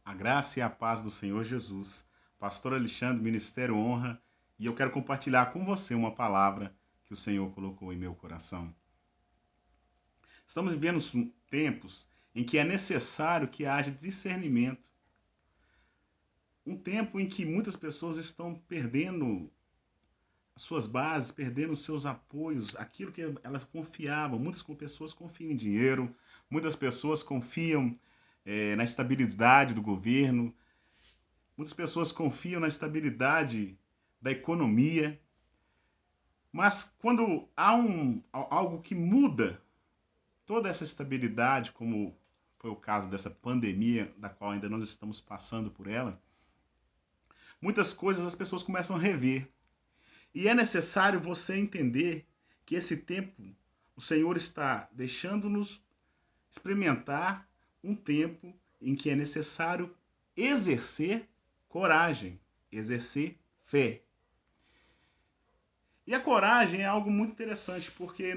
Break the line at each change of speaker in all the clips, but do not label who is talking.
A graça e a paz do Senhor Jesus. Pastor Alexandre, Ministério Honra, e eu quero compartilhar com você uma palavra que o Senhor colocou em meu coração. Estamos vivendo tempos em que é necessário que haja discernimento. Um tempo em que muitas pessoas estão perdendo as suas bases, perdendo os seus apoios, aquilo que elas confiavam. Muitas pessoas confiam em dinheiro, muitas pessoas confiam na estabilidade do governo, muitas pessoas confiam na estabilidade da economia, mas quando há algo que muda toda essa estabilidade, como foi o caso dessa pandemia, da qual ainda nós estamos passando por ela, muitas coisas as pessoas começam a rever. E é necessário você entender que esse tempo o Senhor está deixando-nos experimentar um tempo em que é necessário exercer coragem, exercer fé. E a coragem é algo muito interessante, porque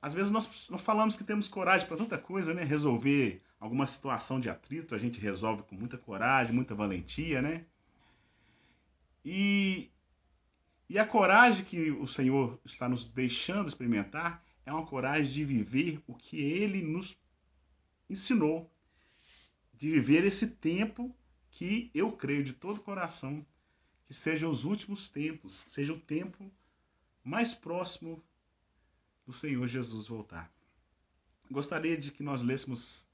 às vezes nós falamos que temos coragem para tanta coisa, né? Resolver alguma situação de atrito, a gente resolve com muita coragem, muita valentia, né? E, e a coragem que o Senhor está nos deixando experimentar é uma coragem de viver o que Ele nos ensinou, de viver esse tempo que eu creio de todo o coração que seja os últimos tempos, seja o tempo mais próximo do Senhor Jesus voltar. Gostaria de que nós lêssemos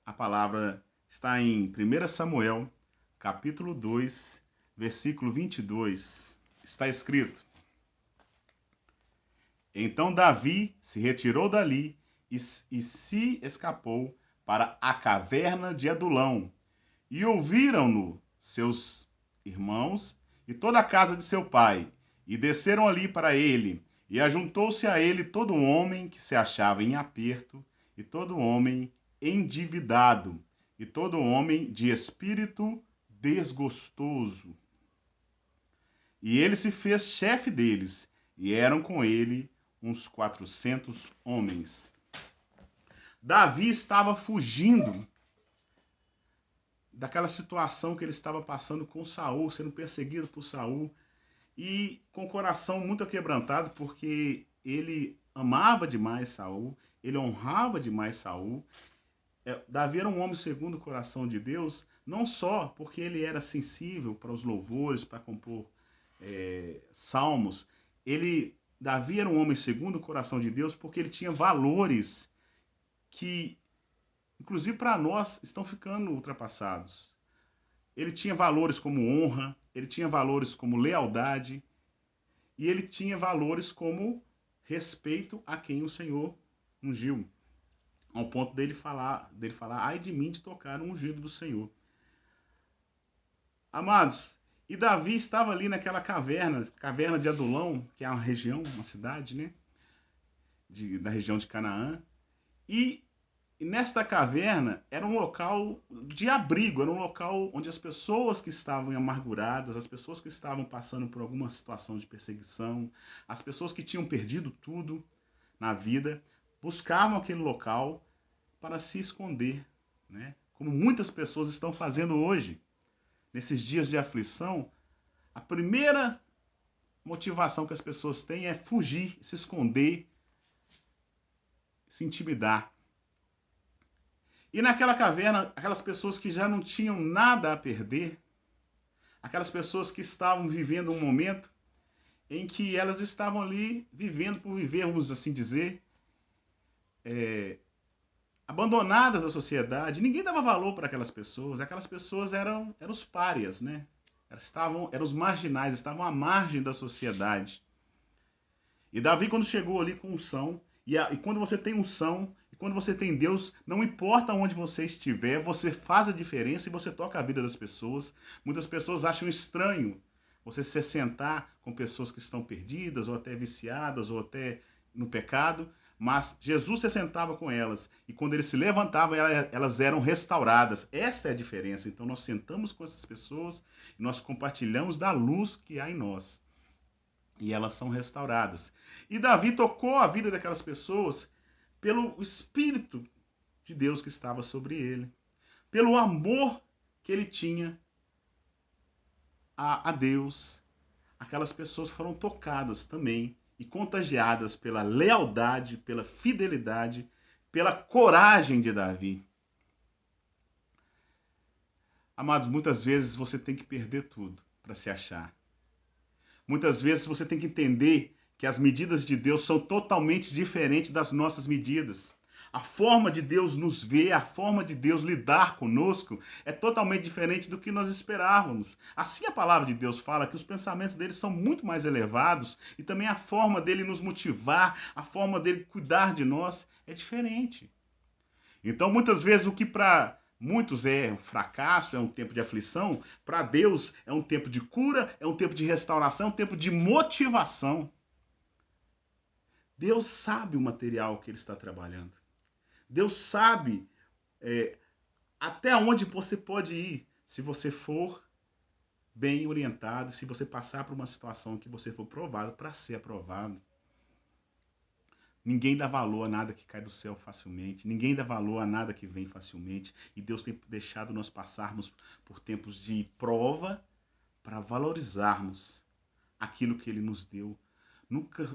a palavra, está em 1 Samuel, capítulo 2, versículo 22. Está escrito: Então Davi se retirou dali e se escapou para a caverna de Adulão. E ouviram-no seus irmãos e toda a casa de seu pai, e desceram ali para ele, e ajuntou-se a ele todo homem que se achava em aperto, e todo homem endividado, e todo homem de espírito desgostoso. E ele se fez chefe deles, e eram com ele uns 400 homens. Davi estava fugindo daquela situação que ele estava passando com Saul, sendo perseguido por Saul, e com o coração muito quebrantado, porque ele amava demais Saul, ele honrava demais Saul. Davi era um homem segundo o coração de Deus, não só porque ele era sensível para os louvores, para compor salmos. Davi era um homem segundo o coração de Deus porque ele tinha valores que, inclusive para nós, estão ficando ultrapassados. Ele tinha valores como honra, ele tinha valores como lealdade, e ele tinha valores como respeito a quem o Senhor ungiu. Ao ponto dele falar, ai de mim de tocar o ungido do Senhor. Amados, e Davi estava ali naquela caverna de Adulão, que é uma região, uma cidade, né? Da região de Canaã. E nesta caverna era um local de abrigo, era um local onde as pessoas que estavam amarguradas, as pessoas que estavam passando por alguma situação de perseguição, as pessoas que tinham perdido tudo na vida, buscavam aquele local para se esconder, né? Como muitas pessoas estão fazendo hoje. Nesses dias de aflição, a primeira motivação que as pessoas têm é fugir, se esconder, se intimidar. E naquela caverna, aquelas pessoas que já não tinham nada a perder, aquelas pessoas que estavam vivendo um momento em que elas estavam ali vivendo por viver, vamos assim dizer, abandonadas da sociedade. Ninguém dava valor para aquelas pessoas eram os párias, né? Eram os marginais, estavam à margem da sociedade. E Davi, quando chegou ali com unção, e quando você tem unção, e quando você tem Deus, não importa onde você estiver, você faz a diferença e você toca a vida das pessoas. Muitas pessoas acham estranho você se sentar com pessoas que estão perdidas, ou até viciadas, ou até no pecado, mas Jesus se sentava com elas, e quando ele se levantava, elas eram restauradas. Essa é a diferença. Então nós sentamos com essas pessoas, e nós compartilhamos da luz que há em nós. E elas são restauradas. E Davi tocou a vida daquelas pessoas pelo Espírito de Deus que estava sobre ele. Pelo amor que ele tinha a Deus. Aquelas pessoas foram tocadas também e contagiadas pela lealdade, pela fidelidade, pela coragem de Davi. Amados, muitas vezes você tem que perder tudo para se achar. Muitas vezes você tem que entender que as medidas de Deus são totalmente diferentes das nossas medidas. A forma de Deus nos ver, a forma de Deus lidar conosco é totalmente diferente do que nós esperávamos. Assim a palavra de Deus fala que os pensamentos dele são muito mais elevados e também a forma dele nos motivar, a forma dele cuidar de nós é diferente. Então, muitas vezes, o que para muitos é um fracasso, é um tempo de aflição, para Deus é um tempo de cura, é um tempo de restauração, é um tempo de motivação. Deus sabe o material que ele está trabalhando. Deus sabe até onde você pode ir se você for bem orientado, se você passar por uma situação que você for provado para ser aprovado. Ninguém dá valor a nada que cai do céu facilmente. Ninguém dá valor a nada que vem facilmente. E Deus tem deixado nós passarmos por tempos de prova para valorizarmos aquilo que Ele nos deu.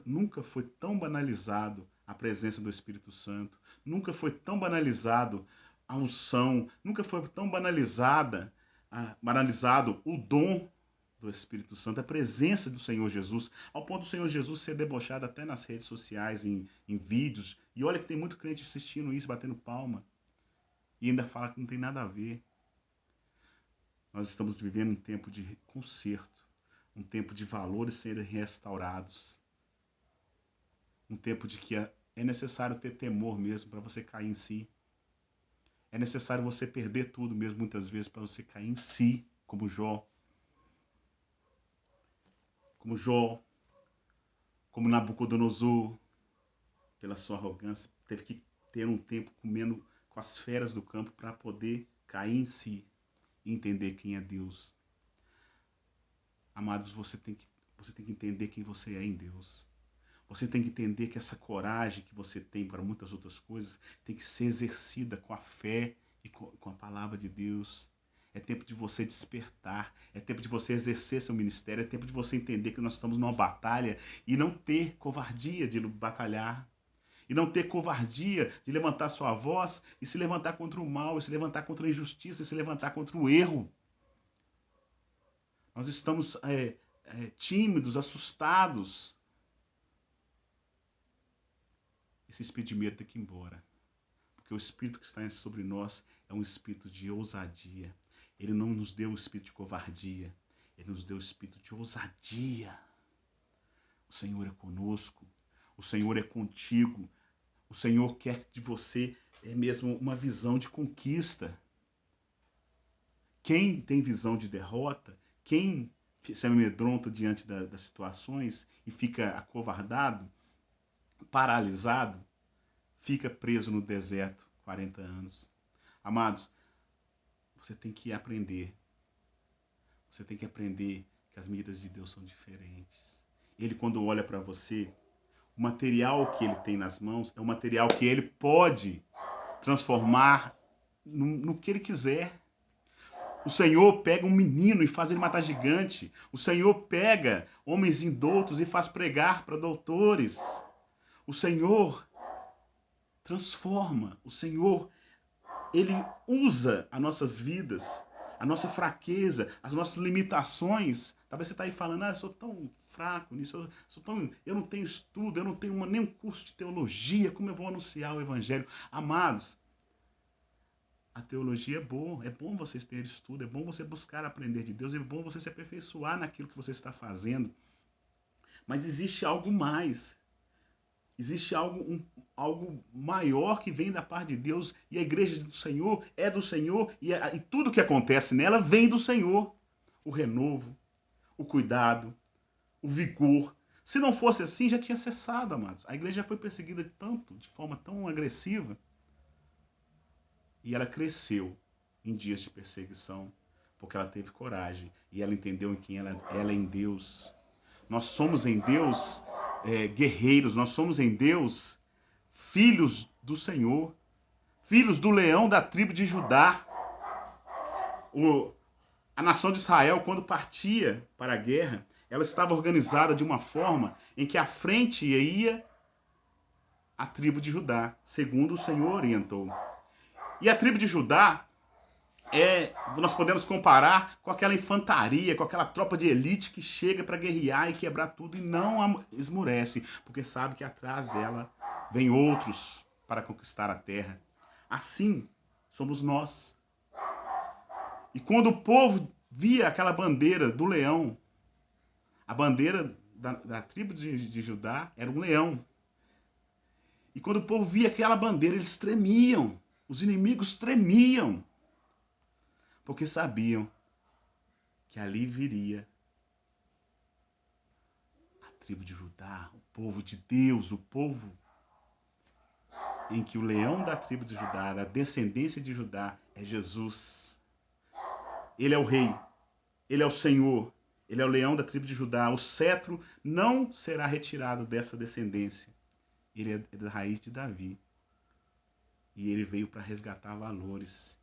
Nunca foi tão banalizado a presença do Espírito Santo. Nunca foi tão banalizado a unção. Nunca foi tão banalizado o dom do Espírito Santo, a presença do Senhor Jesus, ao ponto do Senhor Jesus ser debochado até nas redes sociais, em vídeos. E olha que tem muito crente assistindo isso, batendo palma. E ainda fala que não tem nada a ver. Nós estamos vivendo um tempo de conserto, um tempo de valores serem restaurados. Um tempo de que é necessário ter temor mesmo para você cair em si. É necessário você perder tudo mesmo, muitas vezes, para você cair em si, como Jó, como Nabucodonosor, pela sua arrogância, teve que ter um tempo comendo com as feras do campo para poder cair em si e entender quem é Deus. Amados, você tem que entender quem você é em Deus. Você tem que entender que essa coragem que você tem para muitas outras coisas tem que ser exercida com a fé e com a palavra de Deus. É tempo de você despertar, é tempo de você exercer seu ministério, é tempo de você entender que nós estamos numa batalha e não ter covardia de batalhar. E não ter covardia de levantar sua voz e se levantar contra o mal, e se levantar contra a injustiça, e se levantar contra o erro. Nós estamos tímidos, assustados. Esse espírito de medo tem que ir embora. Porque o espírito que está sobre nós é um espírito de ousadia. Ele não nos deu o espírito de covardia. Ele nos deu o espírito de ousadia. O Senhor é conosco. O Senhor é contigo. O Senhor quer de você mesmo uma visão de conquista. Quem tem visão de derrota, quem se amedronta diante das situações e fica acovardado, paralisado, fica preso no deserto 40 anos. Amados, você tem que aprender. Você tem que aprender que as medidas de Deus são diferentes. Ele, quando olha para você, o material que ele tem nas mãos é o material que ele pode transformar no que ele quiser. O Senhor pega um menino e faz ele matar gigante. O Senhor pega homens indoutos e faz pregar para doutores. O Senhor transforma. O Senhor, ele usa as nossas vidas, a nossa fraqueza, as nossas limitações. Talvez você está aí falando, eu sou tão fraco nisso, eu não tenho estudo, eu não tenho nem um curso de teologia, como eu vou anunciar o evangelho? Amados, a teologia é bom você ter estudo, é bom você buscar aprender de Deus, é bom você se aperfeiçoar naquilo que você está fazendo. Mas existe algo mais. Existe algo maior que vem da parte de Deus, e a igreja do Senhor é do Senhor, e tudo que acontece nela vem do Senhor. O renovo, o cuidado, o vigor. Se não fosse assim, já tinha cessado, amados. A igreja já foi perseguida de forma tão agressiva, e ela cresceu em dias de perseguição, porque ela teve coragem, e ela entendeu em quem ela é em Deus. Nós somos em Deus guerreiros, nós somos em Deus filhos do Senhor, filhos do leão da tribo de Judá. A nação de Israel, quando partia para a guerra, ela estava organizada de uma forma em que à frente ia a tribo de Judá, segundo o Senhor orientou. E a tribo de Judá nós podemos comparar com aquela infantaria, com aquela tropa de elite que chega para guerrear e quebrar tudo e não esmurece, porque sabe que atrás dela vem outros para conquistar a terra. Assim somos nós. E quando o povo via aquela bandeira do leão, a bandeira da tribo de Judá era um leão. E quando o povo via aquela bandeira, eles tremiam. Os inimigos tremiam. Porque sabiam que ali viria a tribo de Judá, o povo de Deus, o povo em que o leão da tribo de Judá, da descendência de Judá, é Jesus. Ele é o rei, ele é o Senhor, ele é o leão da tribo de Judá. O cetro não será retirado dessa descendência. Ele é da raiz de Davi. E ele veio para resgatar valores.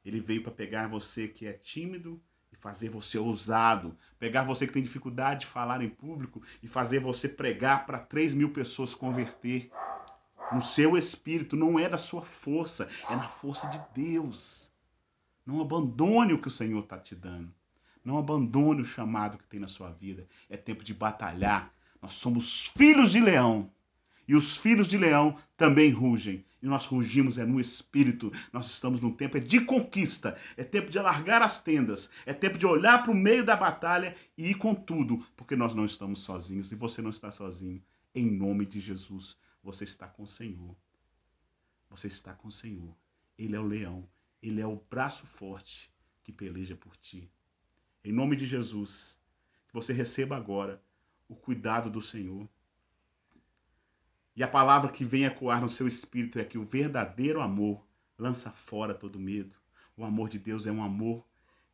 Ele veio para pegar você que é tímido e fazer você ousado. Pegar você que tem dificuldade de falar em público e fazer você pregar para 3.000 pessoas converter. No seu espírito, não é da sua força, é na força de Deus. Não abandone o que o Senhor está te dando. Não abandone o chamado que tem na sua vida. É tempo de batalhar. Nós somos filhos de leão. E os filhos de leão também rugem. E nós rugimos no espírito. Nós estamos num tempo de conquista. É tempo de alargar as tendas. É tempo de olhar para o meio da batalha e ir com tudo. Porque nós não estamos sozinhos. E você não está sozinho. Em nome de Jesus, você está com o Senhor. Você está com o Senhor. Ele é o leão. Ele é o braço forte que peleja por ti. Em nome de Jesus, que você receba agora o cuidado do Senhor. E a palavra que vem ecoar no seu espírito é que o verdadeiro amor lança fora todo medo. O amor de Deus é um amor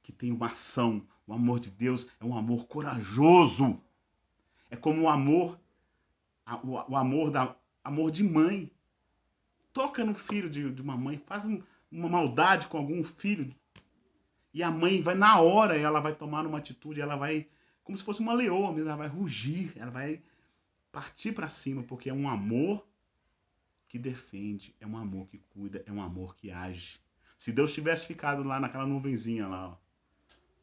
que tem uma ação. O amor de Deus é um amor corajoso. É como o amor amor de mãe. Toca no filho de uma mãe, faz uma maldade com algum filho. E a mãe vai, na hora, ela vai tomar uma atitude, ela vai, como se fosse uma leoa mesmo, ela vai rugir, ela vai partir para cima, porque é um amor que defende, é um amor que cuida, é um amor que age. Se Deus tivesse ficado lá naquela nuvenzinha lá, ó,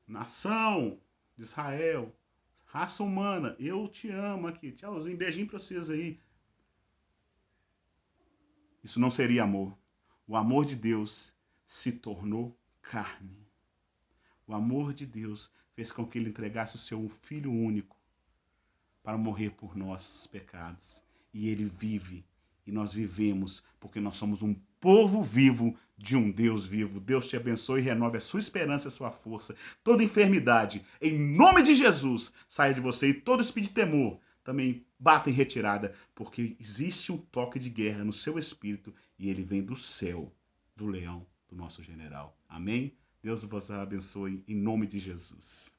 nação de Israel, raça humana, eu te amo aqui, tchauzinho, beijinho para vocês aí. Isso não seria amor. O amor de Deus se tornou carne. O amor de Deus fez com que ele entregasse o seu filho único para morrer por nossos pecados. E ele vive, e nós vivemos, porque nós somos um povo vivo de um Deus vivo. Deus te abençoe e renove a sua esperança e a sua força. Toda enfermidade, em nome de Jesus, saia de você, e todo espírito de temor também bata em retirada, porque existe um toque de guerra no seu espírito e ele vem do céu, do leão, do nosso general. Amém? Deus vos abençoe em nome de Jesus.